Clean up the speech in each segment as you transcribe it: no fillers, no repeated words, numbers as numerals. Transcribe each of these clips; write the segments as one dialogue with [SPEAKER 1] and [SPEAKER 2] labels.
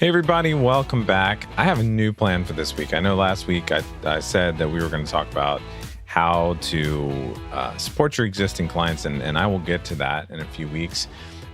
[SPEAKER 1] Hey everybody, welcome back. I have a new plan for this week. I know last week I said that we were going to talk about how to support your existing clients, and I will get to that in a few weeks.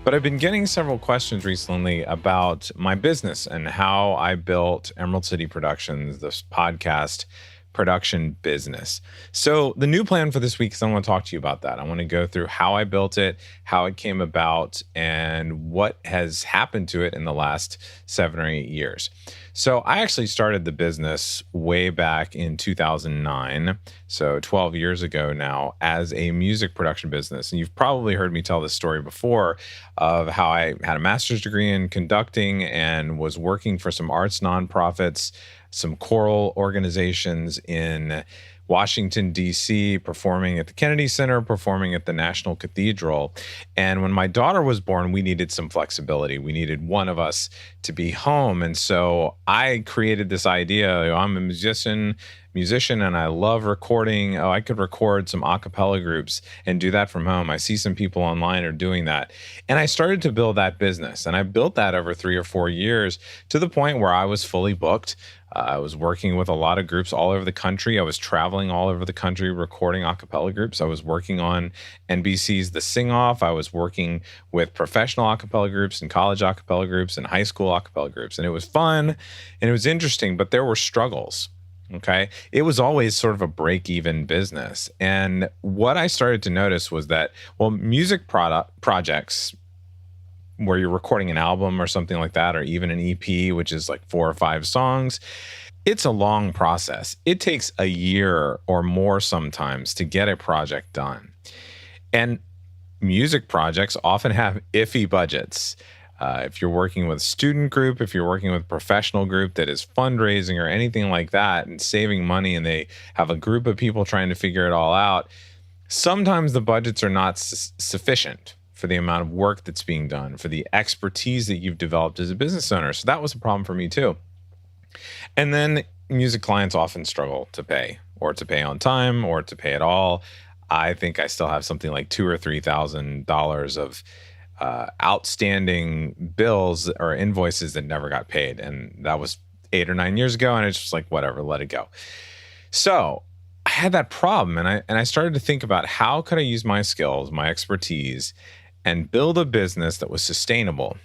[SPEAKER 1] But I've been getting several questions recently about my business and how I built Emerald City Productions, this podcast production business. So the new plan for this week is I want to talk to you about that. I want to go through how I built it, how it came about, and what has happened to it in the last 7 or 8 years. So I actually started the business way back in 2009, so 12 years ago now, as a music production business. And you've probably heard me tell this story before of how I had a master's degree in conducting and was working for some arts nonprofits, some choral organizations in Washington, D.C., performing at the Kennedy Center, performing at the National Cathedral. And when my daughter was born, we needed some flexibility. We needed one of us to be home. And so I created this idea. I'm a musician, and I love recording. I could record some a cappella groups and do that from home. I see some people online are doing that. And I started to build that business. And I built that over 3 or 4 years to the point where I was fully booked. I was working with a lot of groups all over the country. I was traveling all over the country recording a cappella groups. I was working on NBC's The Sing Off. I was working with professional a cappella groups and college a cappella groups and high school a cappella groups. And it was fun and it was interesting, but there were struggles. Okay. It was always sort of a break-even business. And what I started to notice was that, music projects where you're recording an album or something like that, or even an EP, which is like 4 or 5 songs, it's a long process. It takes a year or more sometimes to get a project done. And music projects often have iffy budgets. If you're working with a student group, if you're working with a professional group that is fundraising or anything like that and saving money, and they have a group of people trying to figure it all out, sometimes the budgets are not sufficient for the amount of work that's being done, for the expertise that you've developed as a business owner. So that was a problem for me too. And then music clients often struggle to pay, or to pay on time, or to pay at all. I think I still have something like $2,000 or $3,000 of outstanding bills or invoices that never got paid. And that was 8 or 9 years ago. And it's just like, whatever, let it go. So I had that problem, and I started to think about how could I use my skills, my expertise, and build a business that was sustainable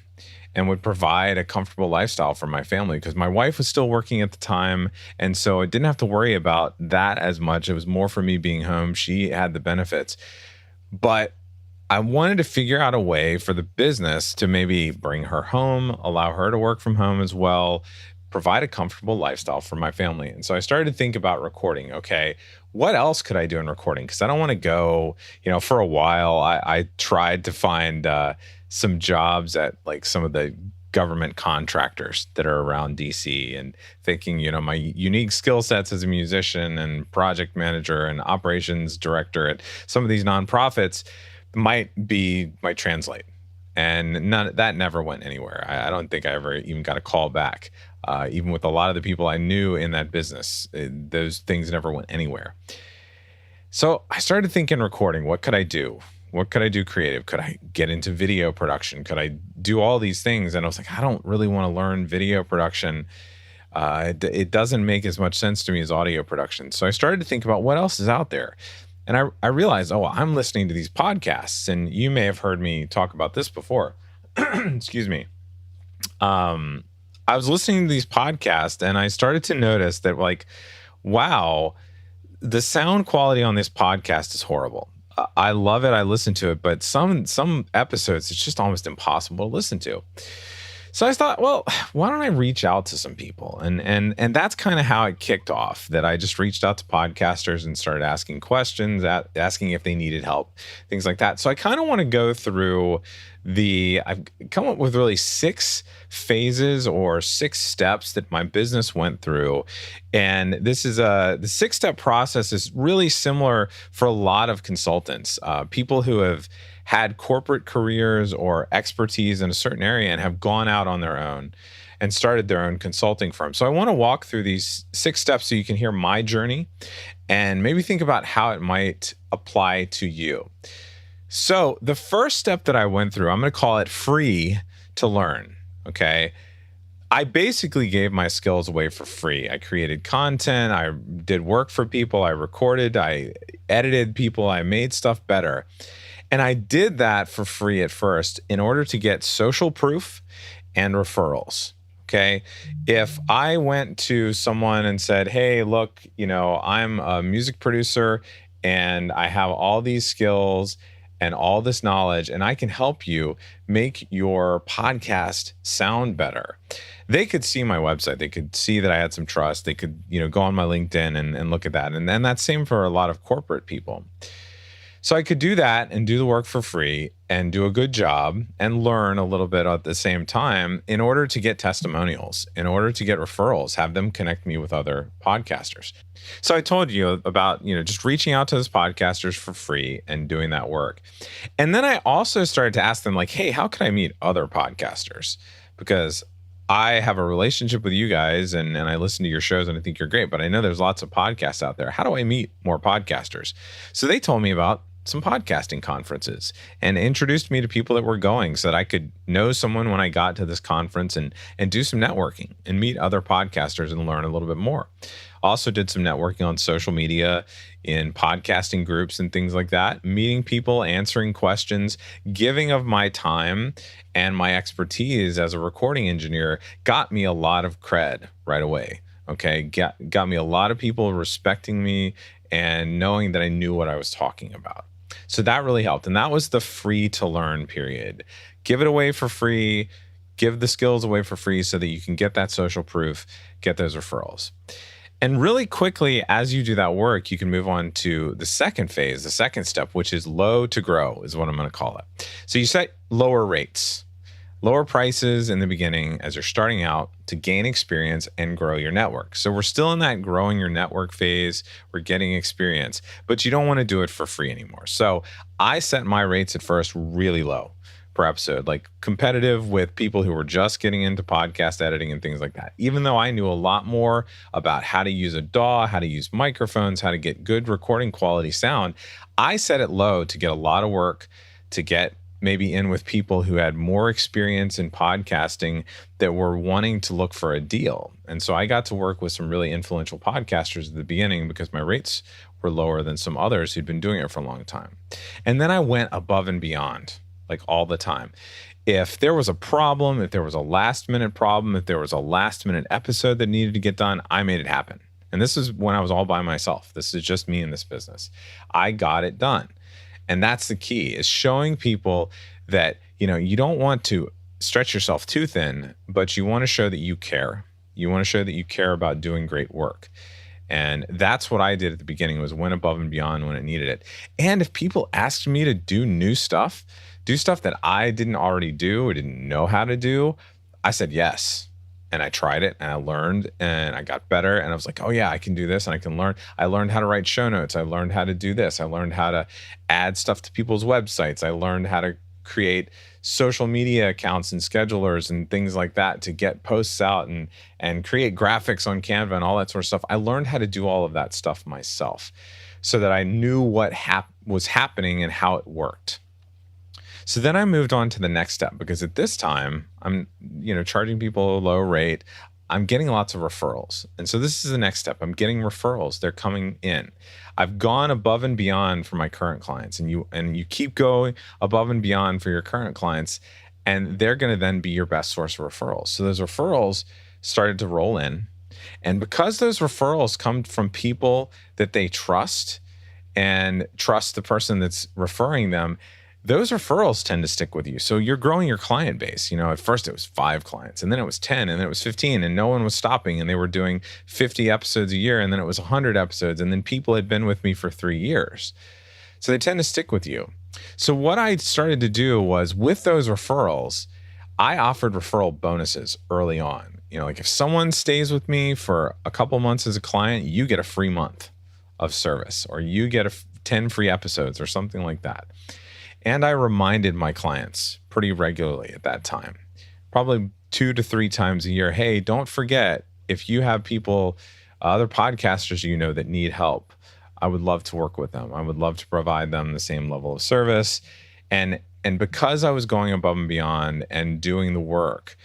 [SPEAKER 1] and would provide a comfortable lifestyle for my family, because my wife was still working at the time. And so I didn't have to worry about that as much. It was more for me being home. She had the benefits. But I wanted to figure out a way for the business to maybe bring her home, allow her to work from home as well, provide a comfortable lifestyle for my family. And so I started to think about recording. Okay, what else could I do in recording? Because I don't want to go, for a while, I tried to find some jobs at like some of the government contractors that are around DC, and thinking, my unique skill sets as a musician and project manager and operations director at some of these nonprofits might translate. And that never went anywhere. I don't think I ever even got a call back. Even with a lot of the people I knew in that business, those things never went anywhere. So I started thinking recording. What could I do? What could I do creative? Could I get into video production? Could I do all these things? And I was like, I don't really want to learn video production. It doesn't make as much sense to me as audio production. So I started to think about what else is out there. And I realized, I'm listening to these podcasts, and you may have heard me talk about this before. Excuse me. I was listening to these podcasts, and I started to notice that, like, wow, the sound quality on this podcast is horrible. I love it. I listen to it, but some episodes, it's just almost impossible to listen to. So I thought, why don't I reach out to some people? And that's kind of how it kicked off, that I just reached out to podcasters and started asking questions, asking if they needed help, things like that. So I kind of want to go through I've come up with really 6 phases or 6 steps that my business went through. And this is the 6-step process is really similar for a lot of consultants, people who have had corporate careers or expertise in a certain area and have gone out on their own and started their own consulting firm. So I want to walk through these 6 steps so you can hear my journey and maybe think about how it might apply to you. So the first step that I went through, I'm going to call it free to learn. Okay. I basically gave my skills away for free. I created content, I did work for people, I recorded, I edited people, I made stuff better. And I did that for free at first in order to get social proof and referrals. Okay. If I went to someone and said, hey, look, I'm a music producer and I have all these skills and all this knowledge, and I can help you make your podcast sound better. They could see my website. They could see that I had some trust. They could, go on my LinkedIn and look at that. And then that's same for a lot of corporate people. So I could do that and do the work for free and do a good job and learn a little bit at the same time in order to get testimonials, in order to get referrals, have them connect me with other podcasters. So I told you about, just reaching out to those podcasters for free and doing that work. And then I also started to ask them like, hey, how can I meet other podcasters? Because I have a relationship with you guys and I listen to your shows and I think you're great, but I know there's lots of podcasts out there. How do I meet more podcasters? So they told me about some podcasting conferences and introduced me to people that were going so that I could know someone when I got to this conference and do some networking and meet other podcasters and learn a little bit more. Also did some networking on social media, in podcasting groups and things like that, meeting people, answering questions, giving of my time and my expertise as a recording engineer got me a lot of cred right away. Okay, got me a lot of people respecting me and knowing that I knew what I was talking about. So that really helped. And that was the free to learn period. Give it away for free, give the skills away for free so that you can get that social proof, get those referrals. And really quickly, as you do that work, you can move on to the second phase, the second step, which is low to grow is what I'm going to call it. So you set lower rates, lower prices in the beginning as you're starting out to gain experience and grow your network. So we're still in that growing your network phase. We're getting experience, but you don't want to do it for free anymore. So I set my rates at first really low per episode, like competitive with people who were just getting into podcast editing and things like that. Even though I knew a lot more about how to use a DAW, how to use microphones, how to get good recording quality sound, I set it low to get a lot of work, to get maybe in with people who had more experience in podcasting that were wanting to look for a deal. And so I got to work with some really influential podcasters at the beginning because my rates were lower than some others who'd been doing it for a long time. And then I went above and beyond, like all the time. If there was a problem, if there was a last minute problem, if there was a last minute episode that needed to get done, I made it happen. And this is when I was all by myself. This is just me in this business. I got it done. And that's the key, is showing people that, you don't want to stretch yourself too thin, but you want to show that you care. You want to show that you care about doing great work. And that's what I did at the beginning, was went above and beyond when it needed it. And if people asked me to do new stuff, do stuff that I didn't already do or didn't know how to do, I said yes. And I tried it and I learned and I got better. And I was like, oh yeah, I can do this and I can learn. I learned how to write show notes. I learned how to do this. I learned how to add stuff to people's websites. I learned how to create social media accounts and schedulers and things like that to get posts out and create graphics on Canva and all that sort of stuff. I learned how to do all of that stuff myself so that I knew what was happening and how it worked. So then I moved on to the next step, because at this time I'm, charging people a low rate. I'm getting lots of referrals. And so this is the next step. I'm getting referrals. They're coming in. I've gone above and beyond for my current clients, and you keep going above and beyond for your current clients, and they're going to then be your best source of referrals. So those referrals started to roll in. And because those referrals come from people that they trust and trust the person that's referring them, those referrals tend to stick with you. So you're growing your client base. At first it was 5 clients, and then it was 10, and then it was 15, and no one was stopping, and they were doing 50 episodes a year, and then it was 100 episodes, and then people had been with me for 3 years. So they tend to stick with you. So what I started to do was, with those referrals, I offered referral bonuses early on. Like if someone stays with me for a couple months as a client, you get a free month of service, or you get 10 free episodes or something like that. And I reminded my clients pretty regularly at that time, probably 2 to 3 times a year, hey, don't forget, if you have people, other podcasters that need help, I would love to work with them. I would love to provide them the same level of service. And because I was going above and beyond and doing the work,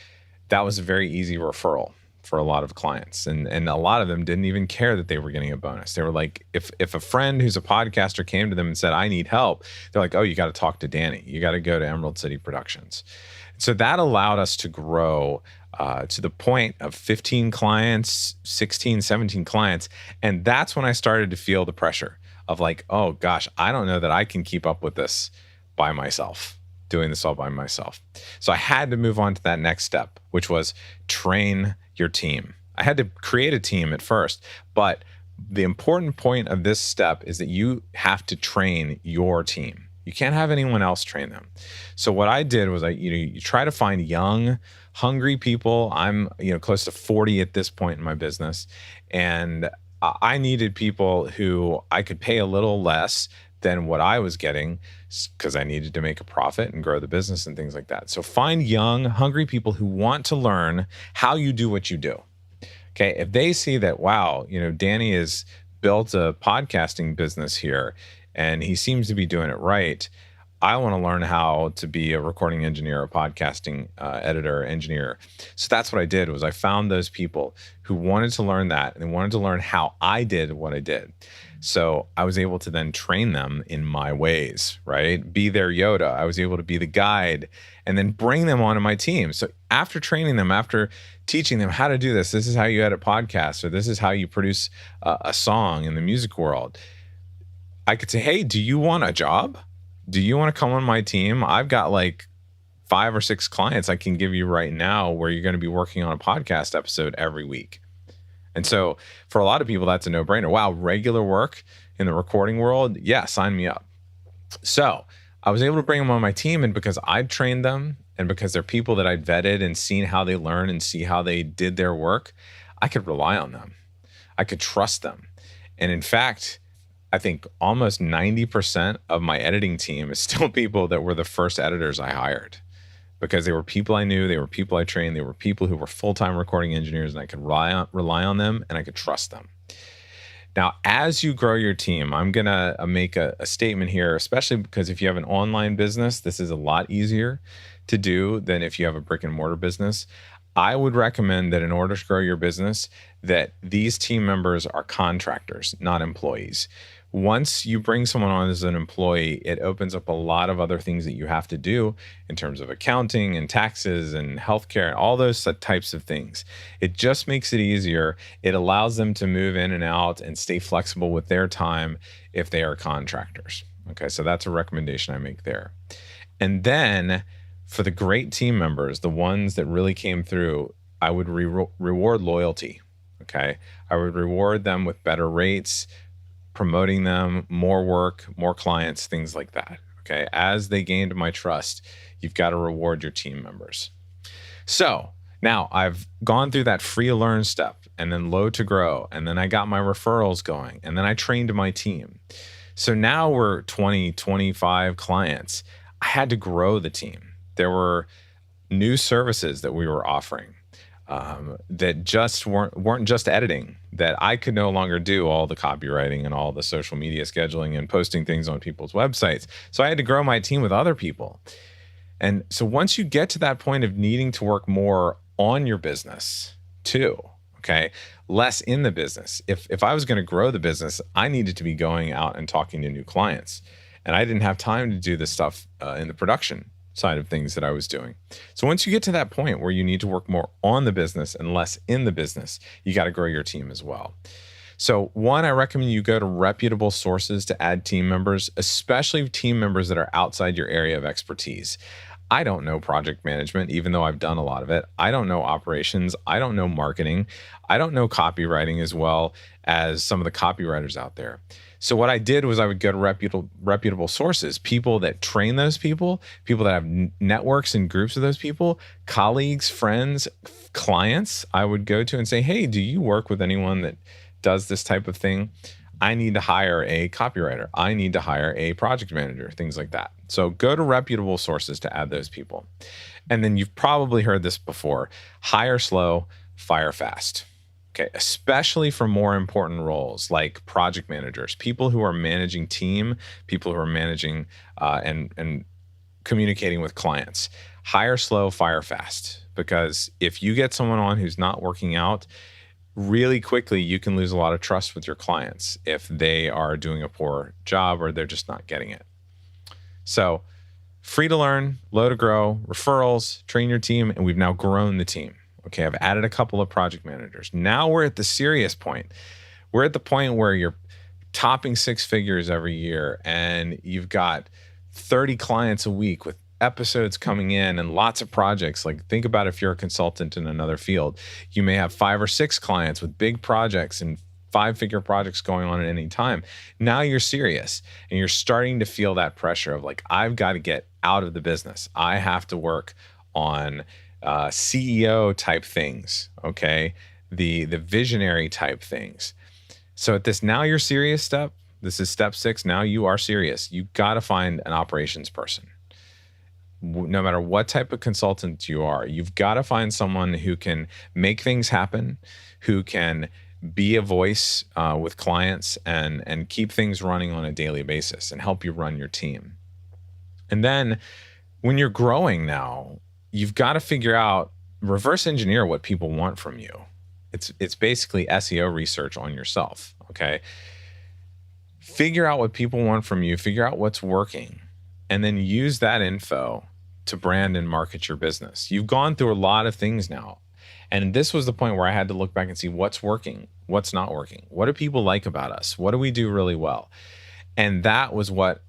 [SPEAKER 1] that was a very easy referral for a lot of clients. And a lot of them didn't even care that they were getting a bonus. They were like, if a friend who's a podcaster came to them and said, I need help, they're like, oh, you got to talk to Danny. You got to go to Emerald City Productions. So that allowed us to grow to the point of 15 clients, 16, 17 clients. And that's when I started to feel the pressure of like, oh gosh, I don't know that I can keep up with this by myself, doing this all by myself. So I had to move on to that next step, which was train your team. I had to create a team at first, but the important point of this step is that you have to train your team. You can't have anyone else train them. So what I did was you try to find young, hungry people. I'm close to 40 at this point in my business, and I needed people who I could pay a little less than what I was getting because I needed to make a profit and grow the business and things like that. So find young, hungry people who want to learn how you do what you do. Okay, if they see that, wow, Danny has built a podcasting business here and he seems to be doing it right, I want to learn how to be a recording engineer, a podcasting editor, engineer. So that's what I did was I found those people who wanted to learn that and wanted to learn how I did what I did. So I was able to then train them in my ways, right? Be their Yoda. I was able to be the guide and then bring them onto my team. So after training them, after teaching them how to do this is how you edit podcasts, or this is how you produce a song in the music world, I could say, hey, do you want a job? Do you want to come on my team? I've got like 5 or 6 clients I can give you right now where you're going to be working on a podcast episode every week. And so for a lot of people, that's a no-brainer. Wow, regular work in the recording world? Yeah, sign me up. So I was able to bring them on my team, and because I'd trained them and because they're people that I'd vetted and seen how they learn and see how they did their work, I could rely on them. I could trust them. And in fact, I think almost 90% of my editing team is still people that were the first editors I hired, because they were people I knew, they were people I trained, they were people who were full-time recording engineers, and I could rely on them and I could trust them. Now, as you grow your team, I'm going to make a statement here, especially because if you have an online business, this is a lot easier to do than if you have a brick and mortar business. I would recommend that in order to grow your business, that these team members are contractors, not employees. Once you bring someone on as an employee, it opens up a lot of other things that you have to do in terms of accounting and taxes and healthcare and all those types of things. It just makes it easier. It allows them to move in and out and stay flexible with their time if they are contractors. Okay, so that's a recommendation I make there. And then for the great team members, the ones that really came through, I would reward loyalty. Okay, I would reward them with better rates, promoting them, more work, more clients, things like that. Okay, as they gained my trust, you've got to reward your team members. So now I've gone through that free to learn step, and then low to grow, and then I got my referrals going, and then I trained my team. So now we're 20, 25 clients. I had to grow the team. There were new services that we were offering that just weren't just editing, that I could no longer do all the copywriting and all the social media scheduling and posting things on people's websites. So I had to grow my team with other people. And so once you get to that point of needing to work more on your business too, okay, less in the business. If I was going to grow the business, I needed to be going out and talking to new clients. And I didn't have time to do this stuff in the production side of things that I was doing. So once you get to that point where you need to work more on the business and less in the business, you got to grow your team as well. So one, I recommend you go to reputable sources to add team members, especially team members that are outside your area of expertise. I don't know project management, even though I've done a lot of it. I don't know operations. I don't know marketing. I don't know copywriting as well as some of the copywriters out there. So what I did was I would go to reputable sources, people that train those people that have networks and groups of those people, colleagues, friends, clients. I would go to and say, hey, do you work with anyone that does this type of thing? I need to hire a copywriter. I need to hire a project manager, things like that. So go to reputable sources to add those people. And then you've probably heard this before, hire slow, fire fast. Okay, especially for more important roles like project managers, people who are managing team, people who are managing and communicating with clients. Hire slow, fire fast. because if you get someone on who's not working out, really quickly, you can lose a lot of trust with your clients if they are doing a poor job or they're just not getting it. So free to learn, low to grow, referrals, train your team, and we've now grown the team. Okay, I've added a couple of project managers. Now we're at the serious point. We're at the point where you're topping 6 figures every year and you've got 30 clients a week with episodes coming in and lots of projects. Like, think about if you're a consultant in another field, you may have 5 or 6 clients with big projects and 5-figure projects going on at any time. Now you're serious and you're starting to feel that pressure of like, I've got to get out of the business. I have to work on CEO type things, okay? The visionary type things. So at this now you're serious step, this is step 6. Now you are serious. You got to find an operations person. No matter what type of consultant you are, you've got to find someone who can make things happen, who can be a voice with clients and keep things running on a daily basis and help you run your team. And then when you're growing now, you've got to figure out, reverse engineer what people want from you. It's basically SEO research on yourself, okay? Figure out what people want from you, figure out what's working, and then use that info to brand and market your business. You've gone through a lot of things now. And this was the point where I had to look back and see what's working, what's not working. What do people like about us? What do we do really well? And that was what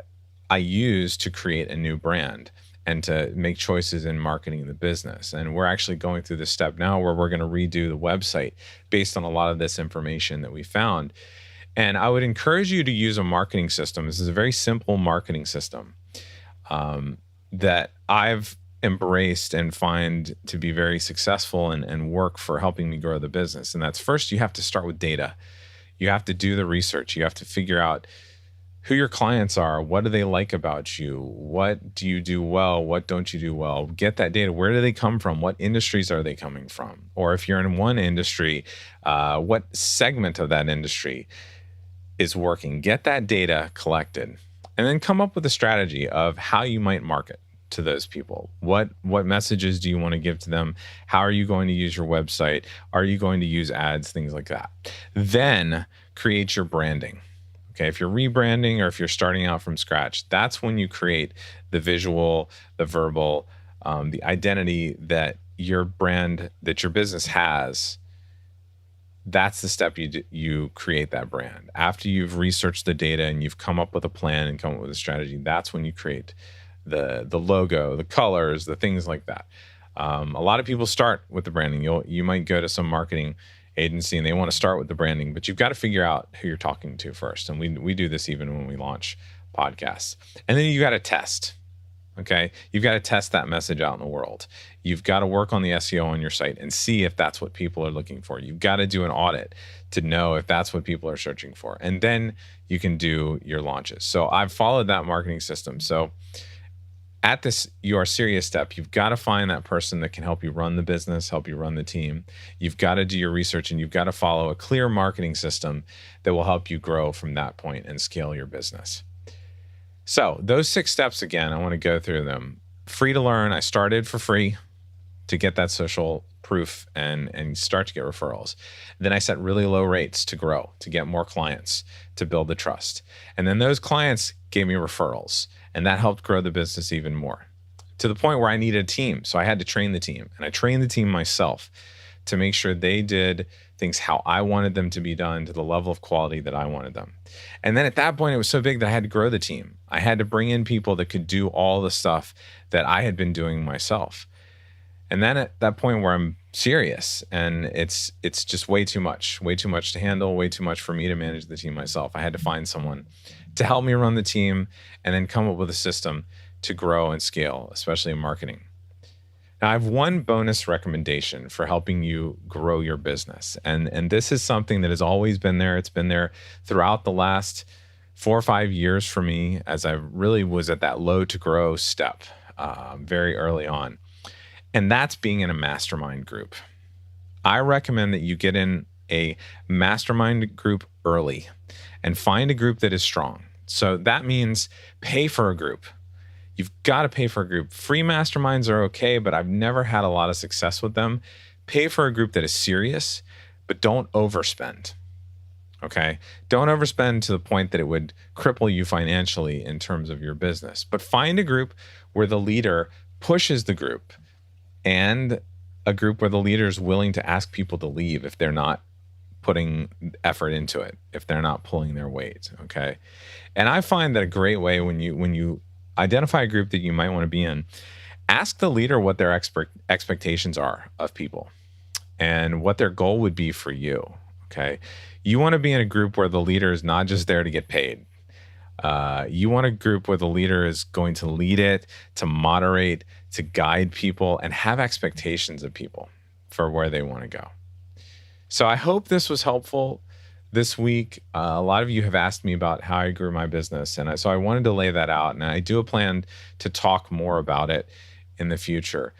[SPEAKER 1] I used to create a new brand and to make choices in marketing the business. And we're actually going through this step now where we're going to redo the website based on a lot of this information that we found. And I would encourage you to use a marketing system. This is a very simple marketing system that I've embraced and find to be very successful and work for helping me grow the business. And that's, first, you have to start with data. You have to do the research. You have to figure out who your clients are. What do they like about you? What do you do well? What don't you do well? Get that data. Where do they come from? What industries are they coming from? Or if you're in one industry, what segment of that industry is working? Get that data collected and then come up with a strategy of how you might market to those people. What messages do you want to give to them? How are you going to use your website? Are you going to use ads? Things like that. Then create your branding. Okay, if you're rebranding or if you're starting out from scratch, that's when you create the visual, the verbal, the identity that your brand, that your business has. That's the step you create that brand. After you've researched the data and you've come up with a plan and come up with a strategy, that's when you create the logo, the colors, the things like that. A lot of people start with the branding. You might go to some marketing agency and they want to start with the branding, but you've got to figure out who you're talking to first. And we do this even when we launch podcasts. And then you got to test. Okay, you've got to test that message out in the world. You've got to work on the SEO on your site and see if that's what people are looking for. You've got to do an audit to know if that's what people are searching for. And then you can do your launches. So I've followed that marketing system. So at this your serious step, you've got to find that person that can help you run the business, help you run the team. You've got to do your research and you've got to follow a clear marketing system that will help you grow from that point and scale your business. So those 6 steps, again, I want to go through them. Free to learn. I started for free to get that social proof and start to get referrals. Then I set really low rates to grow, to get more clients, to build the trust. And then those clients gave me referrals, and that helped grow the business even more, to the point where I needed a team. So I had to train the team, and I trained the team myself to make sure they did things how I wanted them to be done, to the level of quality that I wanted them. And then at that point, it was so big that I had to grow the team. I had to bring in people that could do all the stuff that I had been doing myself. And then at that point where I'm serious and it's just way too much to handle, way too much for me to manage the team myself. I had to find someone to help me run the team and then come up with a system to grow and scale, especially in marketing. Now, I have one bonus recommendation for helping you grow your business. And this is something that has always been there. It's been there throughout the last 4 or 5 years for me, as I really was at that low to grow step very early on. And that's being in a mastermind group. I recommend that you get in a mastermind group early and find a group that is strong. So that means pay for a group. You've got to pay for a group. Free masterminds are okay, but I've never had a lot of success with them. Pay for a group that is serious, but don't overspend. Okay. Don't overspend to the point that it would cripple you financially in terms of your business. But find a group where the leader pushes the group, and a group where the leader is willing to ask people to leave if they're not putting effort into it, if they're not pulling their weight. Okay. And I find that a great way, when you identify a group that you might want to be in, ask the leader what their expectations are of people and what their goal would be for you. Okay. You want to be in a group where the leader is not just there to get paid. You want a group where the leader is going to lead it, to moderate, to guide people, and have expectations of people for where they want to go. So I hope this was helpful this week. A lot of you have asked me about how I grew my business, and so I wanted to lay that out, and I do plan to talk more about it in the future.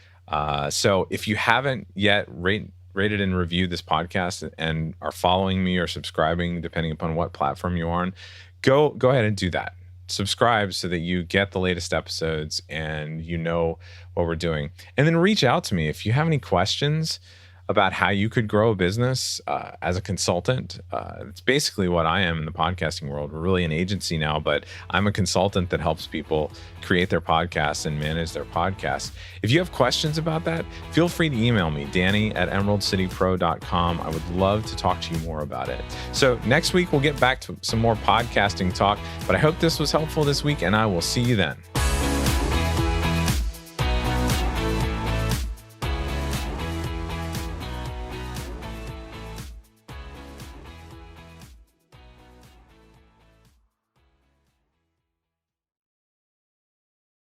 [SPEAKER 1] So if you haven't yet rated and reviewed this podcast and are following me or subscribing, depending upon what platform you're on, go ahead and do that. Subscribe so that you get the latest episodes and you know what we're doing. And then reach out to me if you have any questions about how you could grow a business as a consultant. It's basically what I am in the podcasting world. We're really an agency now, but I'm a consultant that helps people create their podcasts and manage their podcasts. If you have questions about that, feel free to email me, Danny@emeraldcitypro.com. I would love to talk to you more about it. So next week, we'll get back to some more podcasting talk, but I hope this was helpful this week, and I will see you then.